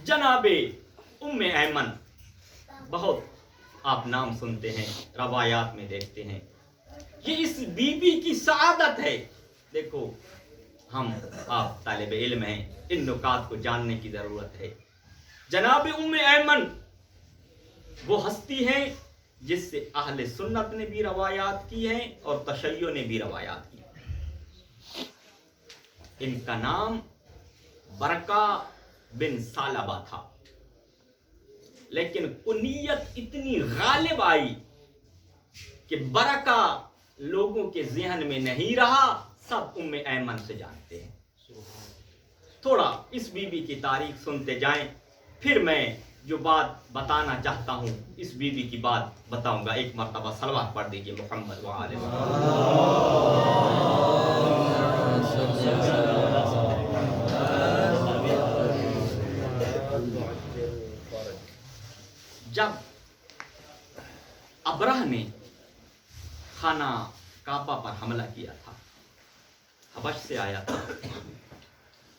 جناب ام ایمن، بہت آپ نام سنتے ہیں، روایات میں دیکھتے ہیں، یہ اس بی بی کی سعادت ہے۔ دیکھو ہم آپ طالب علم ہیں، ان نکات کو جاننے کی ضرورت ہے۔ جناب ام ایمن وہ ہستی ہیں جس سے اہل سنت نے بھی روایات کی ہیں اور تشیع نے بھی روایات کی۔ ان کا نام برکہ بن ثعلبہ تھا، لیکن کنیت اتنی غالب آئی کہ برکہ لوگوں کے ذہن میں نہیں رہا، سب ام ایمن سے جانتے ہیں۔ تھوڑا اس بی بی کی تاریخ سنتے جائیں، پھر میں جو بات بتانا چاہتا ہوں اس بی بی کی بات بتاؤں گا۔ ایک مرتبہ صلوات پڑھ دیجئے محمد وآلہ جب ابرہ نے خانہ کعبہ پر حملہ کیا تھا، حبش سے آیا تھا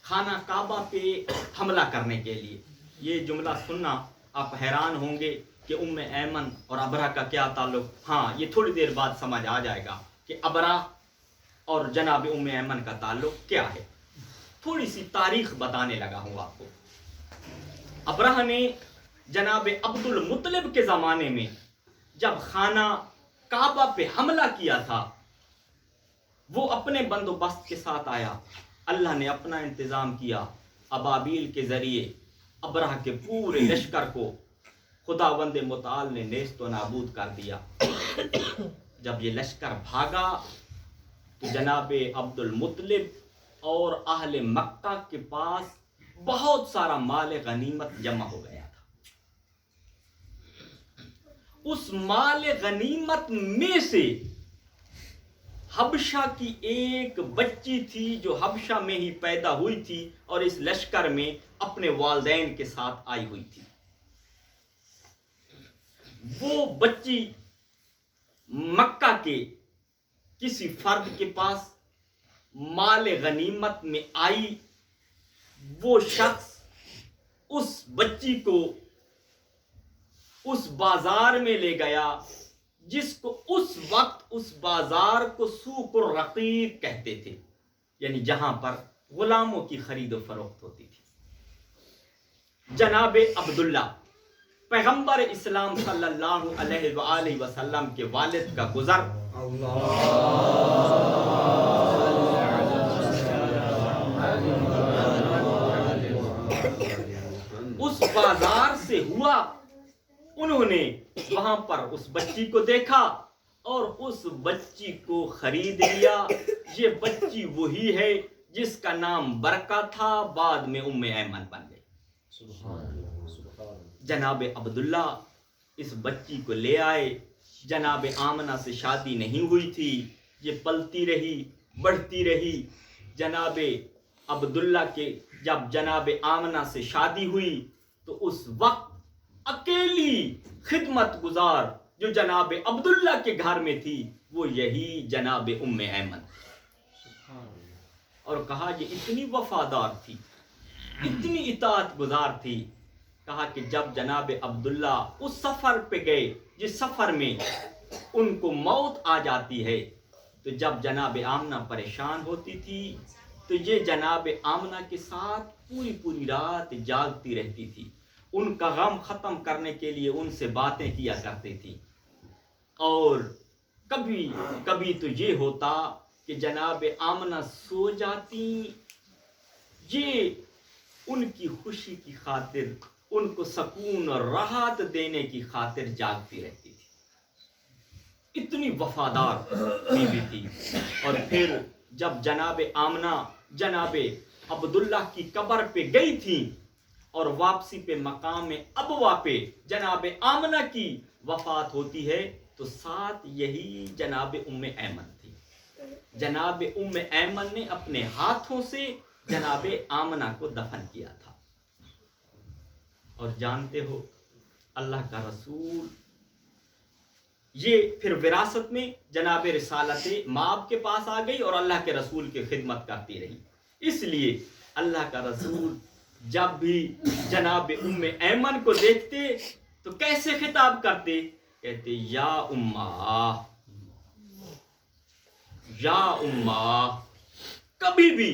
خانہ کعبہ پہ حملہ کرنے کے لیے، یہ جملہ سننا آپ حیران ہوں گے کہ ام ایمن اور ابرہ کا کیا تعلق۔ ہاں، یہ تھوڑی دیر بعد سمجھ آ جائے گا کہ ابرہ اور جناب ام ایمن کا تعلق کیا ہے۔ تھوڑی سی تاریخ بتانے لگا ہوں آپ کو۔ ابرہ نے جناب عبد المطلب کے زمانے میں جب خانہ کعبہ پہ حملہ کیا تھا، وہ اپنے بندوبست کے ساتھ آیا۔ اللہ نے اپنا انتظام کیا، ابابیل کے ذریعے ابرہ کے پورے لشکر کو خداوند متعال نے نیست و نابود کر دیا۔ جب یہ لشکر بھاگا تو جناب عبد المطلب اور اہل مکہ کے پاس بہت سارا مال غنیمت جمع ہو گیا تھا۔ اس مال غنیمت میں سے حبشہ کی ایک بچی تھی جو حبشہ میں ہی پیدا ہوئی تھی اور اس لشکر میں اپنے والدین کے ساتھ آئی ہوئی تھی۔ وہ بچی مکہ کے کسی فرد کے پاس مال غنیمت میں آئی، وہ شخص اس بچی کو اس بازار میں لے گیا جس کو اس وقت اس بازار کو سوق الرقیق کہتے تھے، یعنی جہاں پر غلاموں کی خرید و فروخت ہوتی تھی۔ جناب عبداللہ پیغمبر اسلام صلی اللہ علیہ وآلہ وسلم کے والد کا گزر اس بازار سے ہوا۔ انہوں نے وہاں پر اس بچی کو دیکھا اور اس بچی کو خرید لیا۔ یہ بچی وہی ہے جس کا نام برکہ تھا، بعد میں ام ایمن بن گئی۔ جناب عبداللہ اس بچی کو لے آئے۔ جناب آمنہ سے شادی نہیں ہوئی تھی، یہ پلتی رہی، بڑھتی رہی۔ جناب عبداللہ کے جب جناب آمنہ سے شادی ہوئی تو اس وقت اکیلی خدمت گزار جو جناب عبداللہ کے گھر میں تھی وہ یہی جناب ام ایمن، اور کہا یہ اتنی وفادار تھی، اتنی اطاعت گزار تھی، کہا کہ جب جناب عبداللہ اس سفر پہ گئے جس سفر میں ان کو موت آ جاتی ہے، تو جب جناب آمنہ پریشان ہوتی تھی تو یہ جناب آمنہ کے ساتھ پوری رات جاگتی رہتی تھی، ان کا غم ختم کرنے کے لیے ان سے باتیں کیا کرتی تھی۔ اور کبھی کبھی تو یہ ہوتا کہ جناب آمنہ سو جاتی، یہ ان کی خوشی کی خاطر، ان کو سکون اور راحت دینے کی خاطر جاگتی رہتی تھی۔ اتنی وفادار بیوی تھی۔ اور پھر جب جناب آمنہ جناب عبداللہ کی قبر پہ گئی تھی اور واپسی پہ مقام ابوا پہ جناب آمنہ کی وفات ہوتی ہے تو ساتھ یہی جناب ام ایمن تھی۔ جناب ام ایمن نے اپنے ہاتھوں سے جناب آمنہ کو دفن کیا تھا۔ اور جانتے ہو اللہ کا رسول یہ پھر وراثت میں جناب رسالت ماب کے پاس آ گئی اور اللہ کے رسول کی خدمت کرتی رہی۔ اس لیے اللہ کا رسول جب بھی جناب ام ایمن کو دیکھتے تو کیسے خطاب کرتے؟ کہتے یا اماں، یا اماں۔ کبھی بھی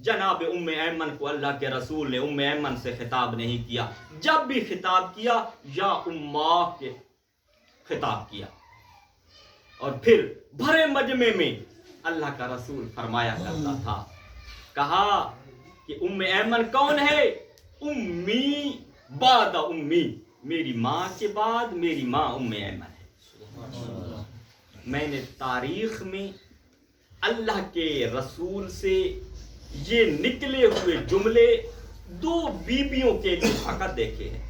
جناب ام ایمن کو اللہ کے رسول نے ام ایمن سے خطاب نہیں کیا، جب بھی خطاب کیا یا اماں کے خطاب کیا۔ اور پھر بھرے مجمع میں اللہ کا رسول فرمایا کرتا تھا، کہا کہ ام ایمن کون ہے؟ امی بعد امی، میری ماں کے بعد میری ماں ام ایمن ہے۔ میں نے تاریخ میں اللہ کے رسول سے یہ نکلے ہوئے جملے دو بیبیوں کے لیے فقط دیکھے ہیں۔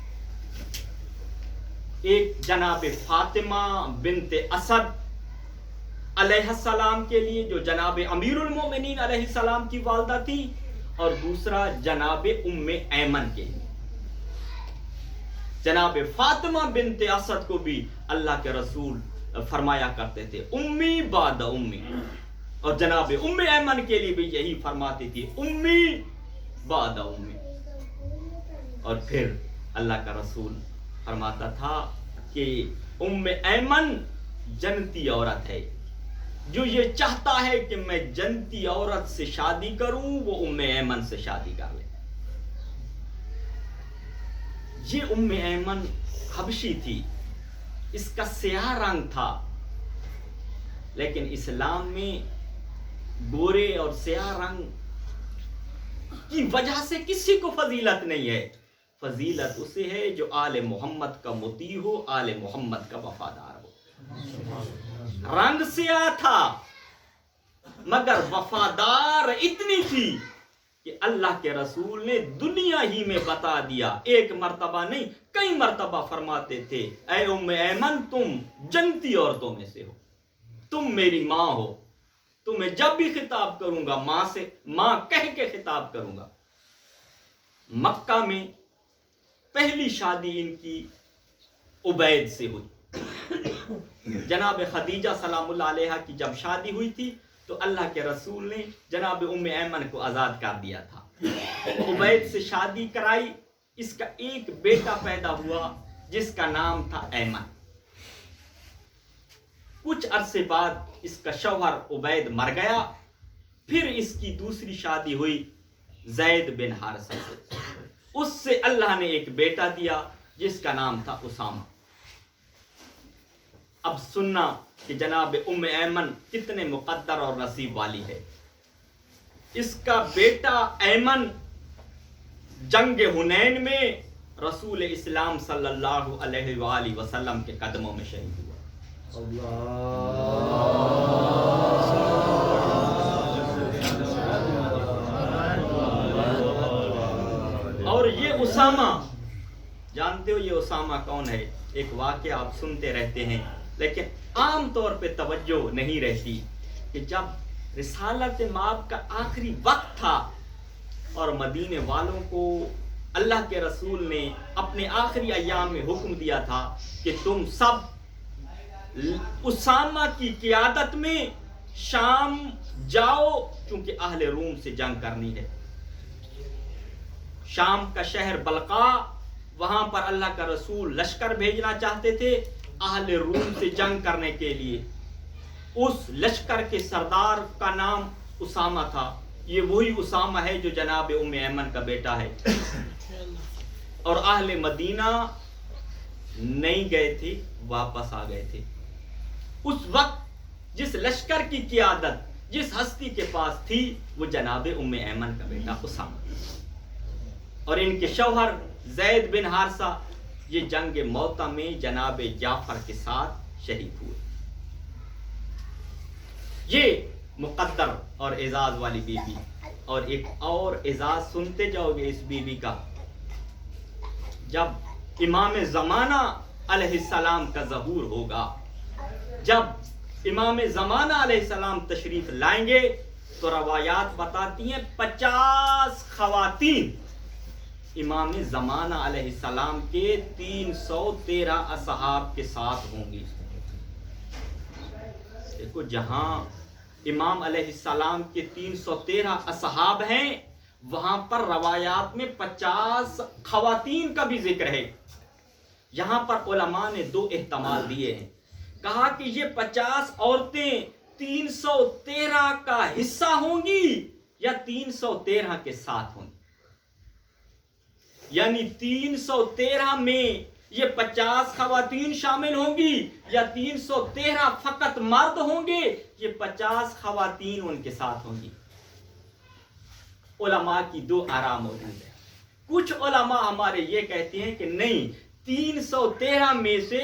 ایک جناب فاطمہ بنت اسد علیہ السلام کے لیے، جو جناب امیر المومنین علیہ السلام کی والدہ تھی، اور دوسرا جناب ام ایمن کے لیے۔ جناب فاطمہ بنت اسد کو بھی اللہ کے رسول فرمایا کرتے تھے امی بعد امی، اور جناب ام ایمن کے لیے بھی یہی فرماتی تھی امی بعد امی۔ اور پھر اللہ کا رسول فرماتا تھا کہ ام ایمن جنتی عورت ہے، جو یہ چاہتا ہے کہ میں جنتی عورت سے شادی کروں وہ ام ایمن سے شادی کر لے۔ یہ ام ایمن حبشی تھی، اس کا سیاہ رنگ تھا، لیکن اسلام میں گورے اور سیاہ رنگ کی وجہ سے کسی کو فضیلت نہیں ہے۔ فضیلت اسے ہے جو آل محمد کا مطیع ہو، آل محمد کا وفادار ہو۔ رنگ سیاہ تھا مگر وفادار اتنی تھی کہ اللہ کے رسول نے دنیا ہی میں بتا دیا، ایک مرتبہ نہیں کئی مرتبہ فرماتے تھے اے ام ایمن تم جنتی عورتوں میں سے ہو، تم میری ماں ہو، تمہیں جب بھی خطاب کروں گا ماں سے ماں کہہ کے خطاب کروں گا۔ مکہ میں پہلی شادی ان کی عبید سے ہوئی۔ جناب خدیجہ سلام اللہ علیہا کی جب شادی ہوئی تھی تو اللہ کے رسول نے جناب ام ایمن کو آزاد کر دیا تھا، عبید سے شادی کرائی، اس کا ایک بیٹا پیدا ہوا جس کا نام تھا ایمن۔ کچھ عرصے بعد اس کا شوہر عبید مر گیا، پھر اس کی دوسری شادی ہوئی زید بن حارثہ سے، اس سے اللہ نے ایک بیٹا دیا جس کا نام تھا اسامہ۔ اب سننا کہ جناب ام ایمن کتنے مقدر اور نصیب والی ہے۔ اس کا بیٹا ایمن جنگ حنین میں رسول اسلام صلی اللہ علیہ وآلہ وسلم کے قدموں میں شہید ہوا۔ اور یہ اسامہ، جانتے ہو یہ اسامہ کون ہے؟ ایک واقعہ آپ سنتے رہتے ہیں لیکن عام طور پہ توجہ نہیں رہتی کہ جب رسالت مآب کا آخری وقت تھا اور مدینے والوں کو اللہ کے رسول نے اپنے آخری ایام میں حکم دیا تھا کہ تم سب اسامہ کی قیادت میں شام جاؤ چونکہ اہل روم سے جنگ کرنی ہے۔ شام کا شہر بلقا، وہاں پر اللہ کا رسول لشکر بھیجنا چاہتے تھے اہل روم سے جنگ کرنے کے لیے۔ اس لشکر کے سردار کا نام اسامہ تھا۔ یہ وہی اسامہ ہے جو جناب ام ایمن کا بیٹا ہے۔ اور اہل مدینہ نہیں گئے تھے، واپس آ گئے تھے۔ اس وقت جس لشکر کی قیادت جس ہستی کے پاس تھی وہ جناب ام ایمن کا بیٹا اسامہ، اور ان کے شوہر زید بن حارثہ یہ جنگ موتا میں جناب جعفر کے ساتھ شہید ہوئے۔ یہ مقدر اور اعزاز والی بیوی، اور ایک اور اعزاز سنتے جاؤ گے اس بیوی کا۔ جب امام زمانہ علیہ السلام کا ظہور ہوگا، جب امام زمانہ علیہ السلام تشریف لائیں گے تو روایات بتاتی ہیں 50 خواتین امام زمانہ علیہ السلام کے 313 اصحاب کے ساتھ ہوں گی۔ دیکھو جہاں امام علیہ السلام کے 313 اصحاب ہیں، وہاں پر روایات میں 50 خواتین کا بھی ذکر ہے. یہاں پر علماء نے 2 احتمال دیے ہیں. کہا کہ یہ 50 عورتیں 313 کا حصہ ہوں گی یا 313 کے ساتھ ہوں گی. یعنی 313 میں یہ 50 خواتین شامل ہوں گی یا 313 فقط مرد ہوں گے، یہ 50 خواتین ان کے ساتھ ہوں گی. علماء کی 2 آراء موجود ہیں. کچھ علماء ہمارے یہ کہتے ہیں کہ نہیں، 313 میں سے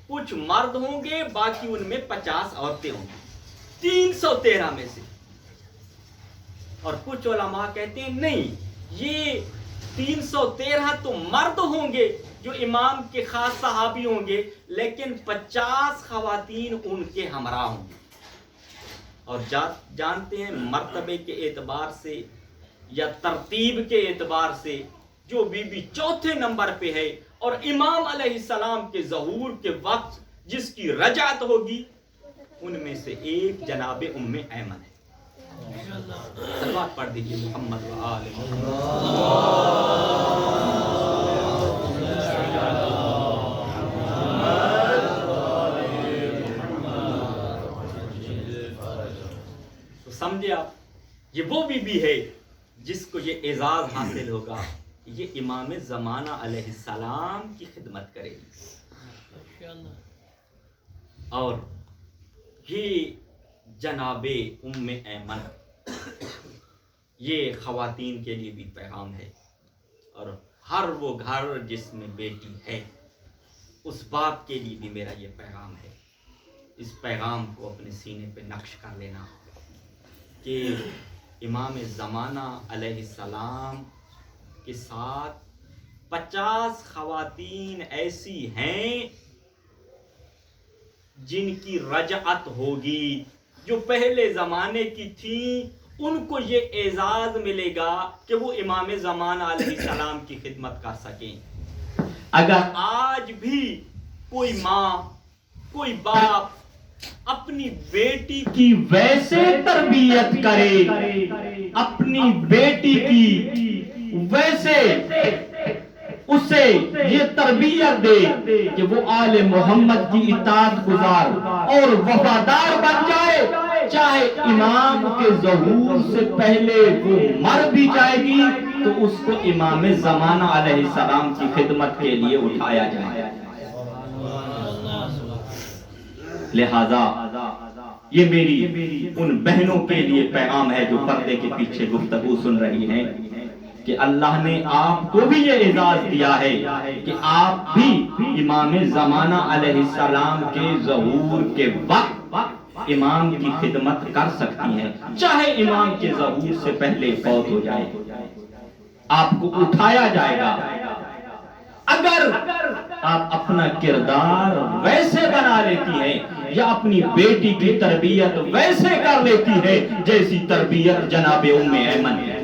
کچھ مرد ہوں گے، باقی ان میں 50 عورتیں ہوں گی 313 میں سے. اور کچھ علماء کہتے ہیں نہیں، یہ 313 تو مرد ہوں گے جو امام کے خاص صحابی ہوں گے، لیکن 50 خواتین ان کے ہمراہ ہوں گے. اور جانتے ہیں مرتبے کے اعتبار سے یا ترتیب کے اعتبار سے جو بی بی چوتھے نمبر پہ ہے اور امام علیہ السلام کے ظہور کے وقت جس کی رجعت ہوگی، ان میں سے ایک جناب ام ایمن ہے. صلوات پڑھ دیجیے محمد و آل محمد. تو سمجھے آپ، یہ وہ بی ہے جس کو یہ اعزاز حاصل ہوگا کہ یہ امام زمانہ علیہ السلام کی خدمت کرے گی. اور یہ جناب ام ایمن، یہ خواتین کے لیے بھی پیغام ہے. اور ہر وہ گھر جس میں بیٹی ہے، اس باپ کے لیے بھی میرا یہ پیغام ہے. اس پیغام کو اپنے سینے پہ نقش کر لینا کہ امام زمانہ علیہ السلام کے ساتھ 50 خواتین ایسی ہیں جن کی رجعت ہوگی، جو پہلے زمانے کی تھیں. ان کو یہ اعزاز ملے گا کہ وہ امام زمانہ علیہ السلام کی خدمت کر سکیں. اگر آج بھی کوئی ماں، کوئی باپ اپنی بیٹی کی ویسے تربیت کرے، اپنی بیٹی کی ویسے اسے یہ تربیت دے کہ وہ آل محمد کی اطاعت گزار اور وفادار بن جائے، چاہے امام کے ظہور سے پہلے وہ مر بھی جائے گی تو اس کو امام زمانہ علیہ السلام کی خدمت کے لیے اٹھایا جائے. لہذا یہ میری ان بہنوں کے لیے پیغام ہے جو پردے کے پیچھے گفتگو سن رہی ہیں کہ اللہ نے آپ کو بھی یہ اعزاز دیا ہے کہ آپ بھی امام زمانہ علیہ السلام کے ظہور کے وقت امام کی خدمت کر سکتی ہیں، چاہے امام کے ظہور سے پہلے فوت ہو جائے. آپ کو اٹھایا جائے گا اگر آپ اپنا کردار ویسے بنا لیتی ہیں یا اپنی بیٹی کی تربیت ویسے کر لیتی ہے جیسی تربیت جناب ام ایمن ہے.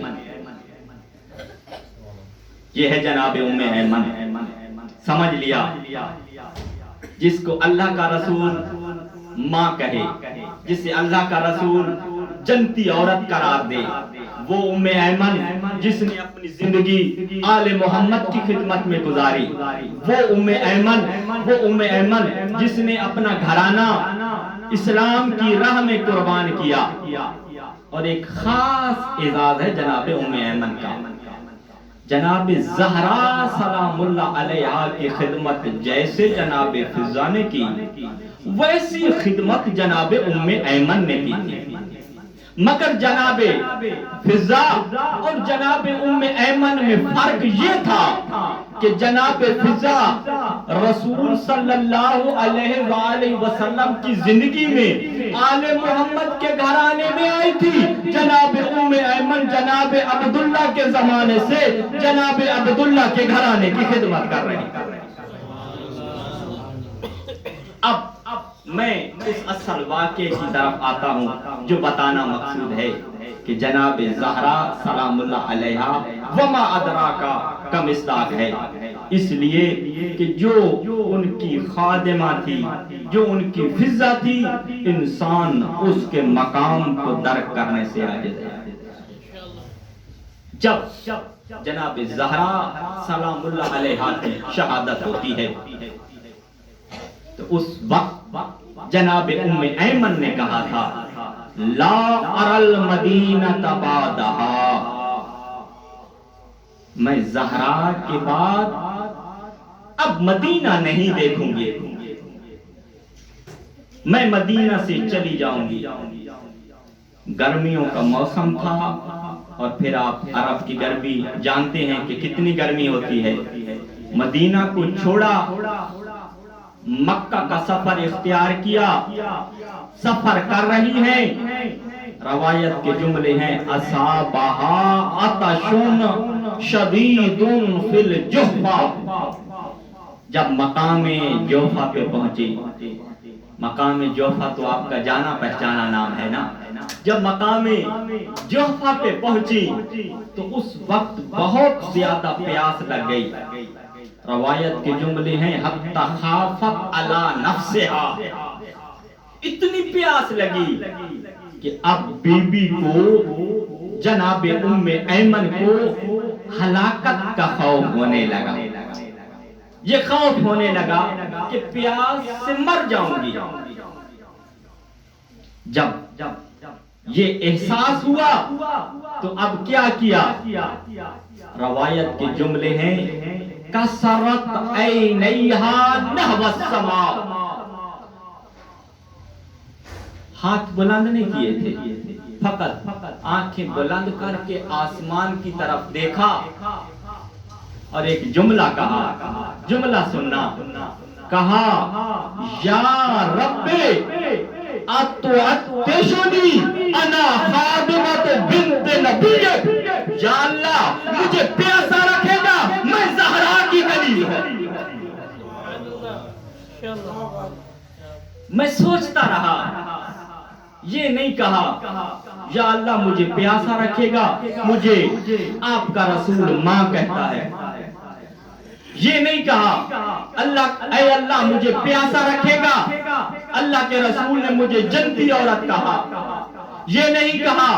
یہ ہے جناب ام ایمن. سمجھ لیا، جس کو اللہ کا رسول ماں کہے، جسے اللہ کا رسول جنتی عورت قرار دے، وہ ام ایمن جس نے اپنی زندگی آل محمد کی خدمت میں گزاری، وہ ام ایمن جس نے اپنا گھرانہ اسلام کی راہ میں قربان کیا. اور ایک خاص اعزاز ہے جناب ام ایمن کا. جناب زہرا سلام اللہ علیہا کی خدمت جیسے جناب فضا نے کی، ویسی خدمت جناب ام ایمن نے کی. مگر جناب فضا اور جناب ام ایمن میں فرق یہ تھا کہ جناب فضا رسول صلی اللہ علیہ وآلہ وسلم کی زندگی میں آل محمد کے گھرانے میں آئی تھی. جناب ام ایمن جناب عبداللہ کے زمانے سے جناب عبداللہ کے گھرانے کی خدمت کر رہی. اب میں اس اصل واقعے کی طرف آتا ہوں جو بتانا مقصود ہے کہ جناب زہرا سلام اللہ علیہا وما ادراکا کا مصداق ہے، اس لیے کہ جو ان کی خادمہ تھی، جو ان کی فضا تھی، انسان اس کے مقام کو درک کرنے سے عاجز ہے. جب جناب زہرا سلام اللہ علیہا کی شہادت ہوتی ہے تو اس وقت جناب ام ایمن نے کہا تھا لا ارى المدینہ بعدہا، میں زہرا کے بعد اب مدینہ نہیں دیکھوں گی، میں مدینہ سے چلی جاؤں گی۔ گرمیوں کا موسم تھا اور پھر آپ عرب کی گرمی جانتے ہیں کہ کتنی گرمی ہوتی ہے۔ مدینہ کو چھوڑا، مکہ کا سفر اختیار کیا، سفر کر رہی ہیں۔ روایت کے جملے ہیں اصابہا عطش شدید فی الجحفہ، جب مقام جوفہ پہ پہنچی۔ مقام جوفہ تو آپ کا جانا پہچانا نام ہے نا۔ جب مقام جوفہ پہ پہنچی تو اس وقت بہت زیادہ پیاس لگ گئی۔ روایت کے جملے ہیں حتی خافت علی نفسہا، اتنی پیاس لگی کہ اب بی بی کو، جناب ام ایمن کو ہلاکت کا خوف ہونے لگا۔ یہ خوف ہونے لگا کہ پیاس سے مر جاؤں گی۔ جب یہ احساس ہوا تو اب کیا کیا؟ روایت کے جملے ہیں کسرت عینیہا نحو السماء، ہاتھ بلند نہیں کیے تھے، فقط آنکھیں بلند کر کے آسمان کی طرف دیکھا اور ایک جملہ کہا، جملہ سننا، کہا یا رب اتعطشنی انا خادمت بنت نبیک، یا اللہ مجھے پیاسا رکھے گا، میں زہرا کی گلی ہوں۔ میں سوچتا رہا، یہ نہیں کہا یا اللہ مجھے پیاسا رکھے گا، مجھے آپ کا رسول ماں کہتا ہے۔ یہ نہیں کہا اللہ اے اللہ مجھے پیاسا رکھے گا، اللہ کے رسول نے مجھے جنتی عورت کہا۔ یہ نہیں کہا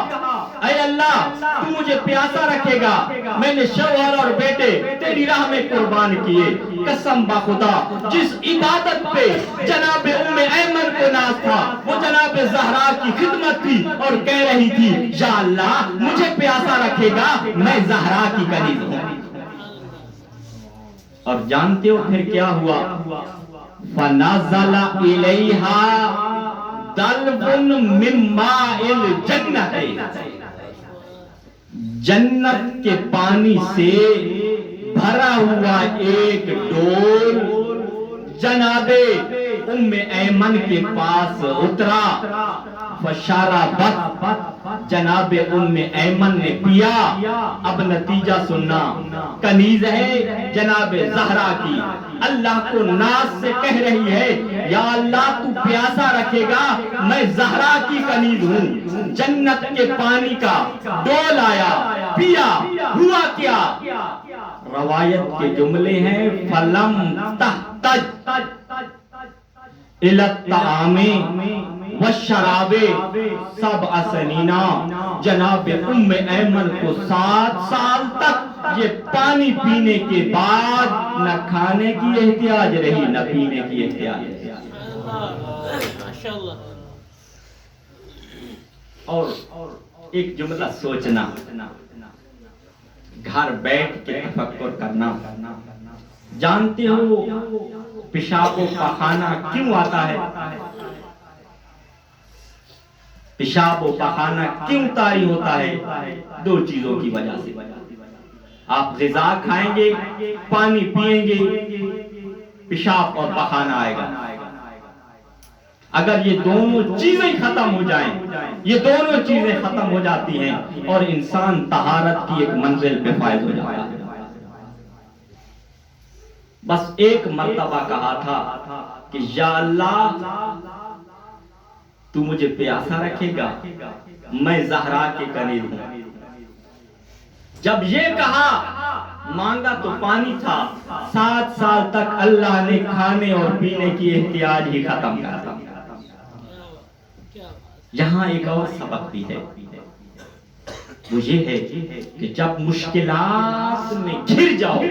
اے اللہ تو مجھے پیاسا رکھے گا، میں نے شوہر اور بیٹے تیری راہ میں قربان کیے۔ قسم بخدا جس عبادت پہ جناب ام ایمن کو ناز تھا وہ جناب زہرا کی خدمت تھی، اور کہہ رہی تھی یا اللہ مجھے پیاسا رکھے گا، میں زہرا کی کنیز ہوں۔ اور جانتے ہو پھر کیا ہوا؟ فَنَزَلَ إِلَيْهَا دَلْوٌ مِّن مَّاءِ الْجَنَّةِ، جنت کے پانی سے بھرا ہوا ایک ڈول جناب ام ایمن کے پاس اترا۔ فشربت، جناب ام ایمن نے پیا۔ اب نتیجہ سننا، کنیز ہے جناب زہرا کی، اللہ کو ناز سے کہہ رہی ہے یا اللہ تو پیاسا رکھے گا، میں زہرا کی کنیز ہوں۔ جنت کے پانی کا ڈول آیا، پیا، ہوا کیا؟ روایت کے جملے ہیں فلم تحتج الی الطعام والشراب 7 سنین، جناب ام ایمن کو 7 سال تک یہ پانی پینے کے بعد نہ کھانے کی احتیاج رہی نہ پینے کی احتیاج رہی۔ اور ایک جملہ سوچنا، گھر بیٹھ کے تفکر کرنا، جانتے ہو پیشاب و پخانہ کیوں آتا ہے؟ پیشاب و پخانہ کیوں طاری ہوتا ہے؟ 2 چیزوں کی وجہ سے۔ آپ غذا کھائیں گے، پانی پیئیں گے، پیشاب اور پخانہ آئے گا۔ اگر یہ دونوں چیزیں ختم ہو جائیں، یہ دونوں چیزیں ختم ہو جاتی ہیں اور انسان طہارت کی ایک منزل پہ فائز ہو جاتا ہے۔ بس ایک مرتبہ کہا تھا کہ یا اللہ تو مجھے پیاسا رکھے گا، میں زہرا کے کنیز ہوں۔ جب یہ کہا، مانگا تو پانی تھا، 7 سال تک اللہ نے کھانے اور پینے کی احتیاج ہی ختم کر دی۔ یہاں ایک اور سبق بھی ہے، وہ یہ ہے کہ جب مشکلات میں گھر جاؤ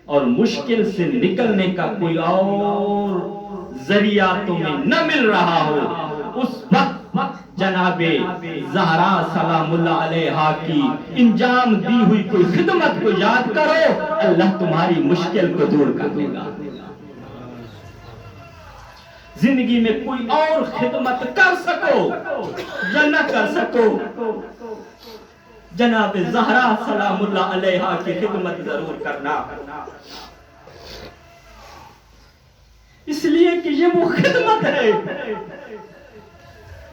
اور مشکل سے نکلنے کا کوئی اور ذریعہ تمہیں نہ مل رہا ہو، اس وقت جناب زہرا سلام اللہ علیہا کی انجام دی ہوئی کوئی خدمت کو یاد کرو، اللہ تمہاری مشکل کو دور کر دے گا۔ زندگی میں کوئی اور خدمت کر سکو یا نہ کر سکو، جناب زہرا سلام اللہ علیہا کی خدمت ضرور کرنا، اس لیے کہ یہ وہ خدمت ہے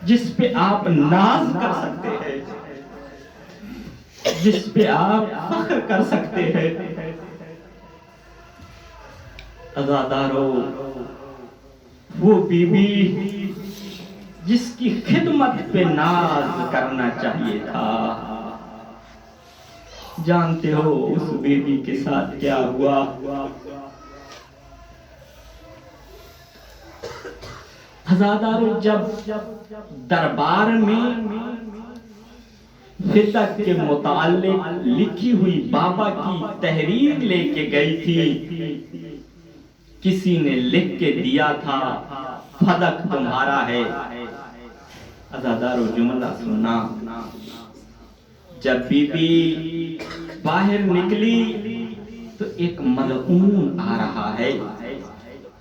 جس پہ آپ ناز کر سکتے ہیں، جس پہ آپ فخر کر سکتے ہیں۔ عزادارو، وہ بی بی جس کی خدمت پہ ناز کرنا چاہیے تھا، جانتے ہو اس بی بی کے ساتھ کیا ہوا؟ عزادارو، جب دربار میں فتق کے متعلق لکھی ہوئی بابا کی تحریر لے کے گئی تھی، کسی نے لکھ کے دیا تھا فتق تمہارا ہے۔ عزادارو، جملہ سننا، جب بی بی باہر نکلی تو ایک ملعون آ رہا ہے،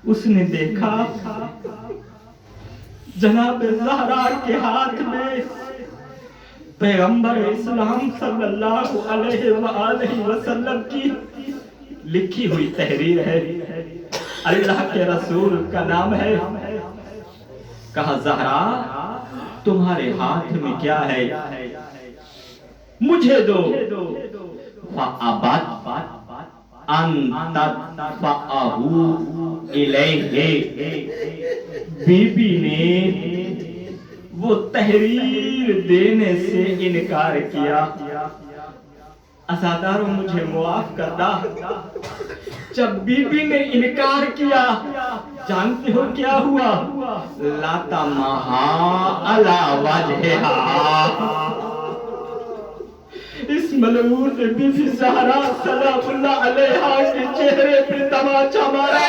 اس نے دیکھا جناب زہرا کے ہاتھ میں پیغمبر اسلام صلی اللہ علیہ وآلہ وسلم کی لکھی ہوئی تحریر ہے، اللہ کے رسول کا نام ہے۔ کہا زہرا، تمہارے ہاتھ میں کیا ہے؟ مجھے دو۔ فَأَبَتْ أَن تَدْفَعَهُ إِلَيْهِ، بی بی نے وہ تحریر دینے سے انکار کیا۔ عزادارو، مجھے معاف کرنا، جب بی بی نے انکار کیا، جانتے ہو کیا ہوا؟ لَطَمَهَا عَلَى وَجْهِهَا، اس ملعون نے بی بی زہرا سلام اللہ علیہا کے چہرے پہ تماچا مارا،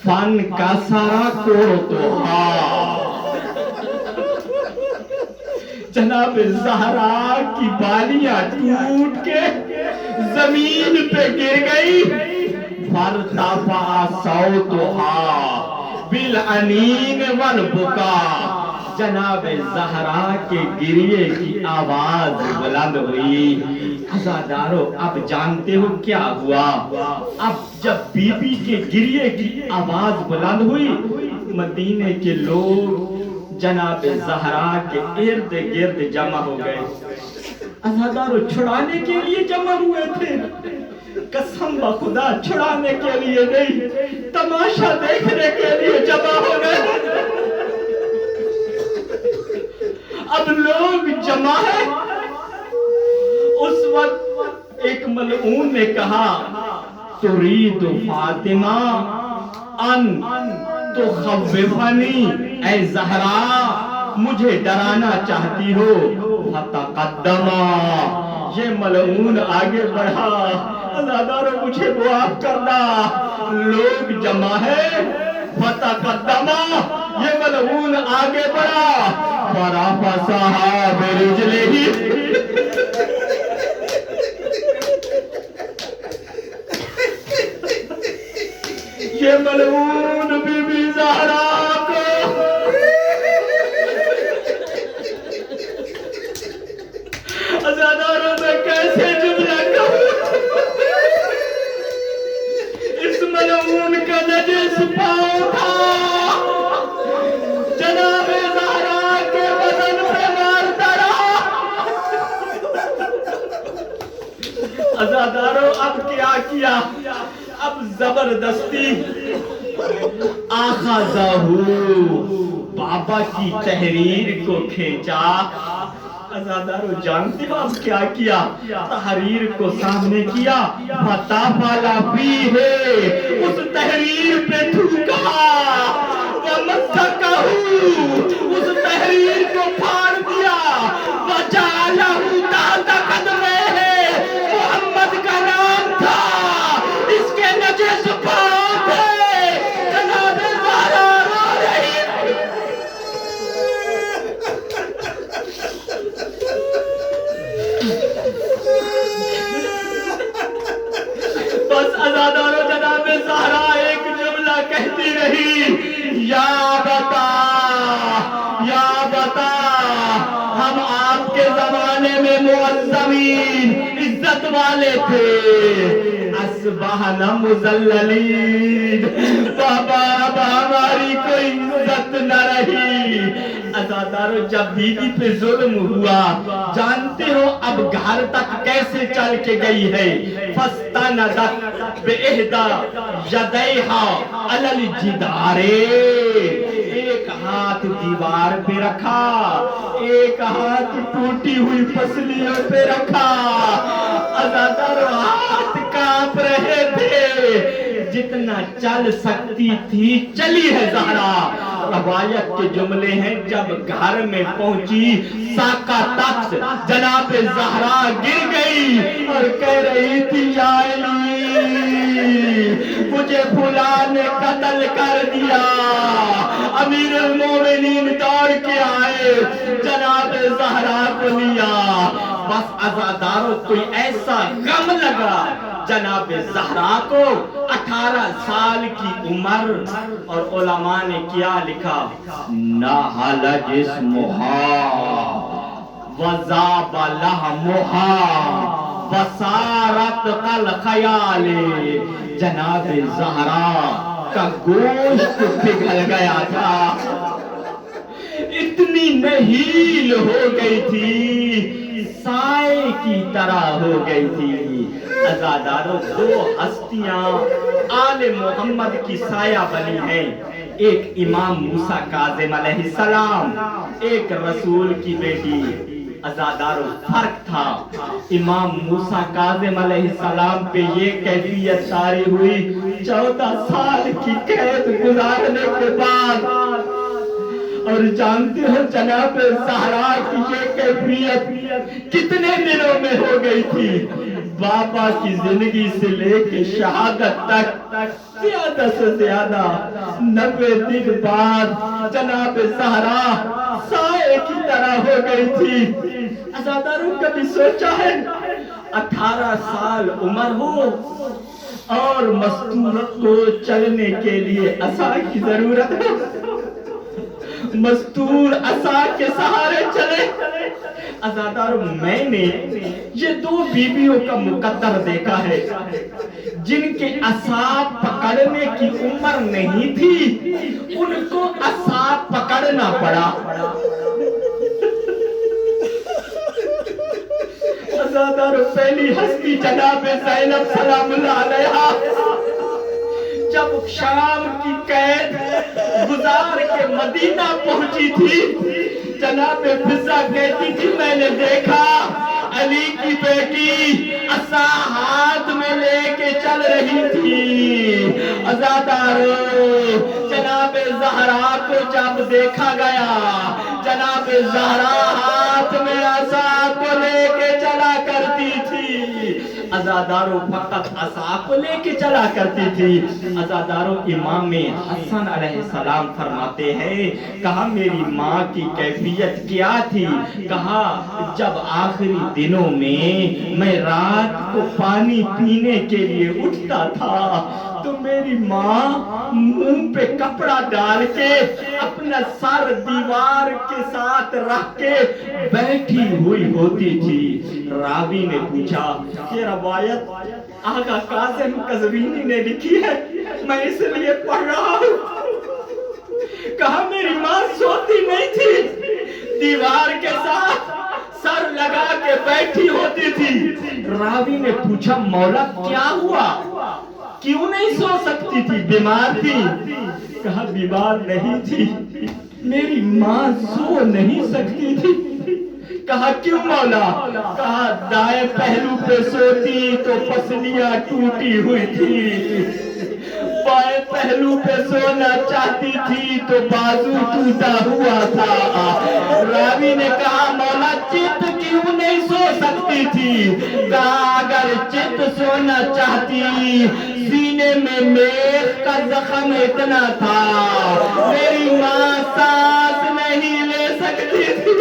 فن کا سارا کوتوہا، جناب زہرا کی بالیاں ٹوٹ کے زمین پہ گر گئی، فارتفع صوتها بالعنین والبکا، جناب زہرا کے گریے کی آواز بلند ہوئی۔ عزادارو، اب جانتے ہو کیا ہوا؟ اب جب بی بی کے گریے کی آواز بلند ہوئی، مدینے کے لوگ جناب زہرا کے ارد گرد جمع ہو گئے۔ عزادارو، چھڑانے کے لیے جمع ہوئے تھے، قسم بخدا چھڑانے کے لیے نہیں، تماشا دیکھنے کے لیے جمع ہو گئے۔ اب لوگ جمع ہیں، اس وقت ایک ملعون نے کہا، ترید فاطمہ ان تخوفنی، اے زہرا مجھے ڈرانا چاہتی ہو؟ فتقدما، یہ ملعون آگے بڑھا۔ عزادارو، مجھے معاف کرنا، لوگ جمع ہیں، فتقدما، یہ ملعون آگے بڑھا، فرافسہا برجلہ، یہ ملعون بی بی زہرا کو عزاداروں میں کیسے جملہ کہوں؟ اس ملعون کا نجس پاؤں تھا، جناب زہرا کے بدن پہ مارتا رہا۔ عزاداروں، اب کیا کیا؟ اب زبردستی آخذہو، بابا کی تحریر کو کھینچا۔ عزادارو، جانتے ہو اب کیا کیا؟ تحریر کو سامنے کیا، فَتَفَلَ فِيهِ، اس تحریر پہ تھوکا، مسکہو، اس تحریر کو پھاڑ دیا، وجعلہ تحت قدمہ، محمد کا نام تھا، اس کے نجس پاؤں تھے، جناب زہرا رو رہی تھی۔ بس عزادارو جناب زہرا ایک جملہ کہتی رہی، یا بتا ہم آپ کے زمانے میں معظمین عزت والے تھے، اصبحنا مذللین، بابا اب ہماری کوئی عزت نہ رہی۔ عزادارو جب بیوی پہ ظلم ہوا، جانتے ہو اب گھر تک کیسے چل کے گئی ہے؟ فاستندت بإحدى یدیہا علی الجدار، ایک ہاتھ دیوار پہ رکھا، ایک ہاتھ ٹوٹی ہوئی پسلیوں پہ رکھا۔ عزادارو ہاتھ کانپ رہے تھے، جتنا چل سکتی تھی چلی ہے زہرا۔ روایت کے جملے ہیں، جب گھر میں پہنچی ساقہ تخت جناب زہرا گر گئی اور کہہ رہی تھی، یا علی مجھے فلاں نے قتل کر دیا۔ امیر المومنین دوڑ کے آئے، جناب زہرا کو لیا۔ بس عزادارو کوئی ایسا غم لگا جناب زہرا کو، 18 سال کی عمر، اور علماء نے کیا لکھا، نحل جسمہا وذاب لحمہا وصارت کالخیال، جناب زہرا کا گوشت پگھل گیا تھا، اتنی نحیل ہو گئی تھی، سائے کی طرح ہو گئی تھی۔ عزادارو دو ہستیاں آل محمد کی سایہ بنی ہیں، ایک امام موسیٰ کاظم علیہ السلام، ایک رسول کی بیٹی۔ عزادارو فرق تھا، امام موسیٰ کاظم علیہ السلام پہ یہ کیفیت طاری ہوئی 14 سال کی قید گزارنے کے بعد، اور جانتے ہو جناب زہرا کی یہ کیفیت کتنے دنوں میں ہو گئی تھی؟ بابا کی زندگی سے لے کے شہادت تک زیادہ سے زیادہ 90 دن بعد جناب زہرا سائے کی طرح ہو گئی تھی۔ عزاداروں کبھی سوچا ہے 18 سال عمر ہو اور مستور کو چلنے کے لیے عصا کی ضرورت ہے، مستور عصا کے سہارے چلے۔ عزاداروں میں نے یہ دو بیویوں کا مقدر دیکھا ہے جن کے عصا پکڑنے کی عمر نہیں تھی، ان کو عصا پکڑنا پڑا۔ عزاداروں پہلی ہستی جناب زینب سلام اللہ علیہا جب شام کی قید گزار کے مدینہ پہنچی تھی، جناب فضہ کہتی تھی میں نے دیکھا علی کی بیٹی عصا ہاتھ میں لے کے چل رہی تھی۔ عزادارو جناب زہرا کو جب دیکھا گیا، جناب زہرا ہاتھ میں عصا کو لے کے چلا کرتی تھی، عزادارو فقط عصا کو لے کے چلا کرتی تھی۔ عزادارو امام حسن علیہ السلام فرماتے ہیں، کہا میری ماں کی کیفیت کیا تھی؟ کہا جب آخری دنوں میں رات کو پانی پینے کے لیے اٹھتا تھا تو میری ماں منہ پہ کپڑا ڈال کے اپنا سر دیوار کے ساتھ رکھ کے بیٹھی ہوئی ہوتی تھی۔ راوی نے پوچھا یہ روایت آقا قاسم قزوینی نے لکھی ہے، میں اس لیے پڑھ رہا ہوں۔ کہا میری ماں سوتی نہیں تھی، دیوار کے ساتھ سر لگا کے بیٹھی ہوتی تھی۔ راوی نے پوچھا مولا کیا ہوا، کیوں نہیں سو سکتی تھی، بیمار تھی؟ کہا بیمار نہیں تھی، میری ماں سو نہیں سکتی تھی۔ کہا کیوں مولا؟ کہا دائیں پہلو پہ سوتی تو پسلیاں ٹوٹی ہوئی تھی، بائیں پہلو پہ سونا چاہتی تھی تو بازو ٹوٹا ہوا تھا۔ راوی نے کہا مولا چت کیوں نہیں سو سکتی تھی؟ کہا اگر چت سونا چاہتی سینے میں میخ کا زخم اتنا تھا میری ماں سانس نہیں لے سکتی تھی۔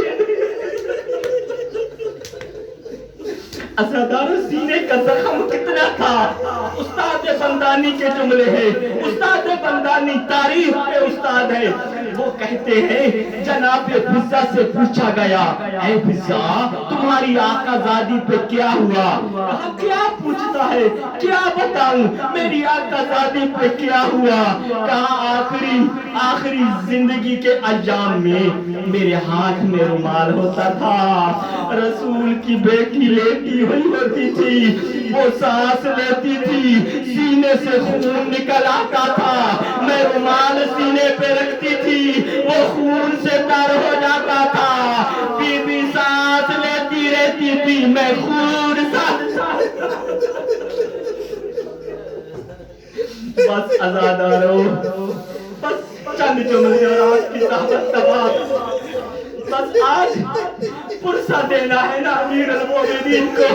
عزادارو سینے کا زخم کتنا تھا؟ استاد بندانی کے جملے ہیں، استاد بندانی تاریخ کے استاد ہے، وہ کہتے ہیں جناب فضہ سے پوچھا گیا اے فضہ تمہاری آقا زادی پہ کیا ہوا؟ کہا کیا پوچھتا ہے، کیا بتاؤں میری آقا زادی پہ کیا ہوا؟ کہا آخری زندگی کے ایام میں میرے ہاتھ میں رومال ہوتا تھا، رسول کی بیٹی لیٹی ہوئی ہوتی تھی، وہ سانس لیتی تھی، سینے سے خون نکل آتا تھا، میں رومال سینے پہ رکھتی تھی، وہ خون سے تر ہو جاتا تھا، بی بی سانس لیتی رہتی تھی، میں خون بس عزادارو بس چند جملے اور آج کی دعوت تباہ، بس آج پرسہ دینا ہے نا امیر المومنین کو،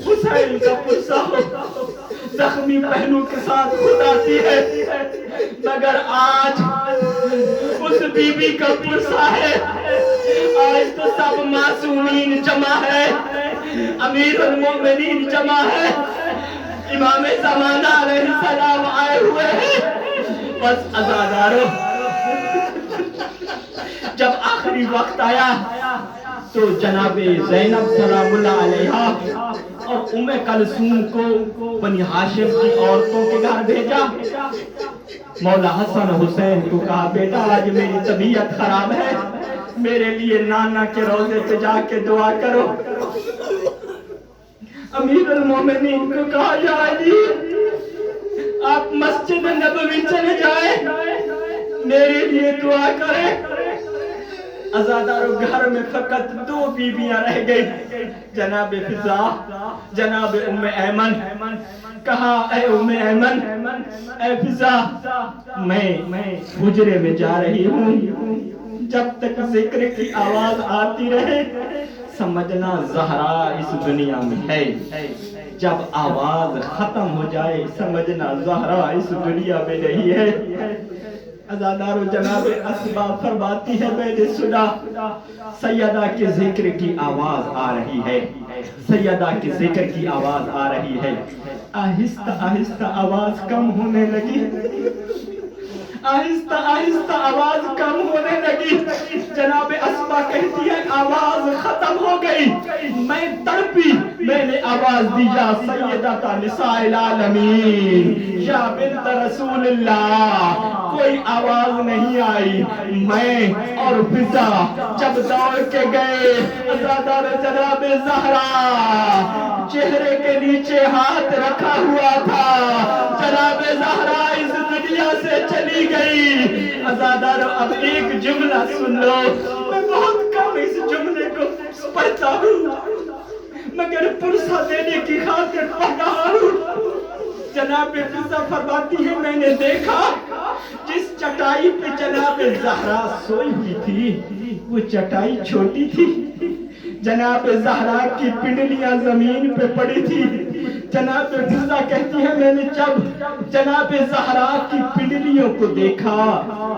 حسین کا پرسہ ہو، زخمی پہلو کے ساتھ خود آتی ہے، مگر آج اس بی بی کا پرسہ ہے، آج تو سب معصومین جمع ہے، امیر المومنین جمع ہے، امام زمانہ علیہ السلام آئے ہوئے ہیں، بس عزادارو جب آخری وقت آیا تو جناب زینب سلام اللہ علیہ اور ام کلثوم کو بنی ہاشم کی عورتوں کے گھر بھیجا، مولا حسن حسین کو کہا بیٹا آج میری طبیعت خراب ہے، میرے لیے نانا کے روضے پہ جا کے دعا کرو۔ امیر المومنین کو کہا جائے جی آپ مسجد نبوی چلے جائیں میرے لیے دعا کریں۔ عزادارو گھر میں فقط دو بیویاں رہ گئی، جناب فضہ، جناب ام ایمن۔ کہا اے ام ایمن، اے فضہ میں حجرے میں جا رہی ہوں، جب تک ذکر کی آواز آتی رہے سمجھنا زہرا اس دنیا میں ہے، جب آواز ختم ہو جائے سمجھنا زہرا اس دنیا میں نہیں ہے۔ عزادارو جناب اسما فرماتی ہے میں نے سنا سیدہ کے ذکر کی آواز آ رہی ہے، سیدہ کے ذکر کی آواز آ رہی ہے، آہستہ آہستہ آواز کم ہونے لگی، آہستہ آہستہ آواز کم ہونے لگی، جناب اسما کہتی ہے آواز ختم ہو گئی، میں تڑپی، میں نے آواز دی یا سیدہ نساء العالمین، یا بنت رسول اللہ، کوئی آواز نہیں آئی، میں اور فضہ جب دوڑ کے گئے، عزادار جناب زہرا چہرے کے نیچے ہاتھ رکھا ہوا تھا، جناب زہرا اس دنیا سے چلی گئی۔ عزادارو اب ایک جملہ سن لو، میں بہت کم اس جملے کو پڑھتا ہوں مگر پرسہ دینے کی خاطر پڑھ رہا ہوں۔ جناب فضہ فرماتی ہے میں نے دیکھا جس چٹائی پہ جناب زہرا سوئی ہوئی تھی وہ چٹائی چھوٹی تھی، جناب زہرا کی پنڈلیاں زمین پہ پڑی تھی، جناب فضہ کہتی ہے میں نے جب جناب زہرا کی پنڈلیوں کو دیکھا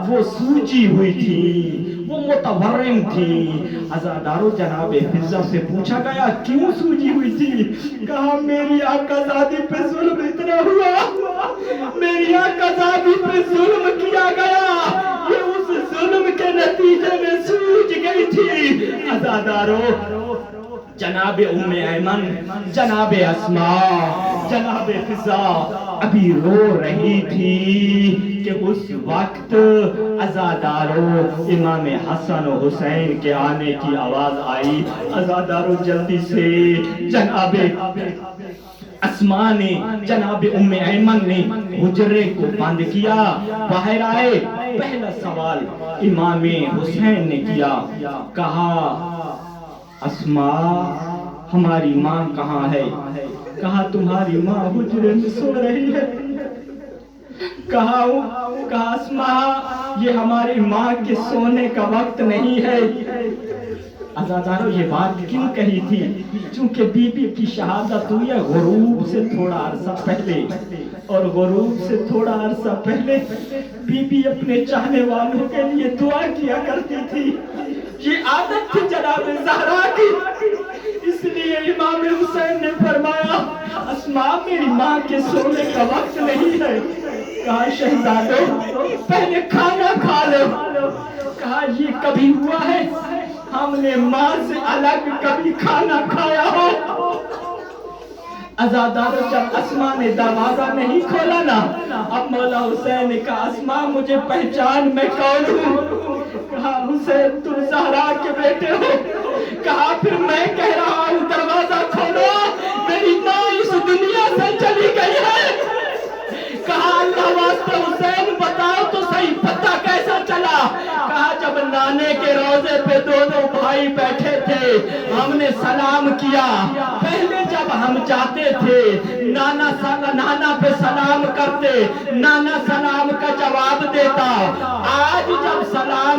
وہ سوجی ہوئی تھی، وہ متورم تھی۔ عزادارو جناب فضہ سے پوچھا گیا کیوں سوجی ہوئی تھی؟ کہا میری آقا زادی پہ ظلم اتنا ہوا، میری آقا زادی پہ ظلم کیا گیا، یہ اس ظلم کے نتیجے میں سوج گئی تھی۔ عزادارو جناب ام ایمن، جناب اسما، جناب فضہ ابھی رو رہی تھی کہ اس وقت عزادارو امام حسن و حسین کے آنے کی آواز آئی۔ عزادارو جلدی سے جناب اسما نے، جناب ام ایمن نے حجرے کو بند کیا، باہر آئے، پہلا سوال امام حسین نے کیا، کہا اسما ہماری ماں کہاں ہے؟ کہا تمہاری ماں حجرے میں سو رہی ہے۔ کہا اسما یہ ہماری ماں کے سونے کا وقت نہیں ہے۔ عزادارو یہ بات کیوں کہی تھی؟ چونکہ بی بی کی شہادت ہوئی ہے غروب سے تھوڑا عرصہ پہلے، اور غروب سے تھوڑا عرصہ پہلے بی بی اپنے چاہنے والوں کے لیے دعا کیا کرتی تھی۔ یہ عادت تھی جناب زہرا کی، اس لیے امام حسین نے فرمایا اسماء میری ماں کے سونے کا وقت نہیں ہے۔ کہا شہزادو پہلے کھانا کھا لو۔ کہا یہ کبھی ہوا ہے ہم نے ماں سے الگ کبھی کھانا کھایا ہو؟ عزادارو جب اسماء نے دروازہ نہیں کھولا نا، اب مولا حسین نے کہا اسماء مجھے پہچان میں کون ہوں؟ کہا حسین تم زہرا کے بیٹے ہو۔ کہا پھر میں کہہ رہا ہوں دروازہ کھولو، میری ماں اس دنیا سے چلی گئی ہے۔ کہا اللہ واسطے حسین بتاؤ تو صحیح پتہ کیسا چلا؟ کہا جب نانے کے روضے پہ دونوں بھائی بیٹھے تھے ہم نے سلام کیا۔ پہلے جب ہم جاتے تھے نانا پہ سلام کرتے، نانا سلام کا جواب دیتا۔ آج جب سلام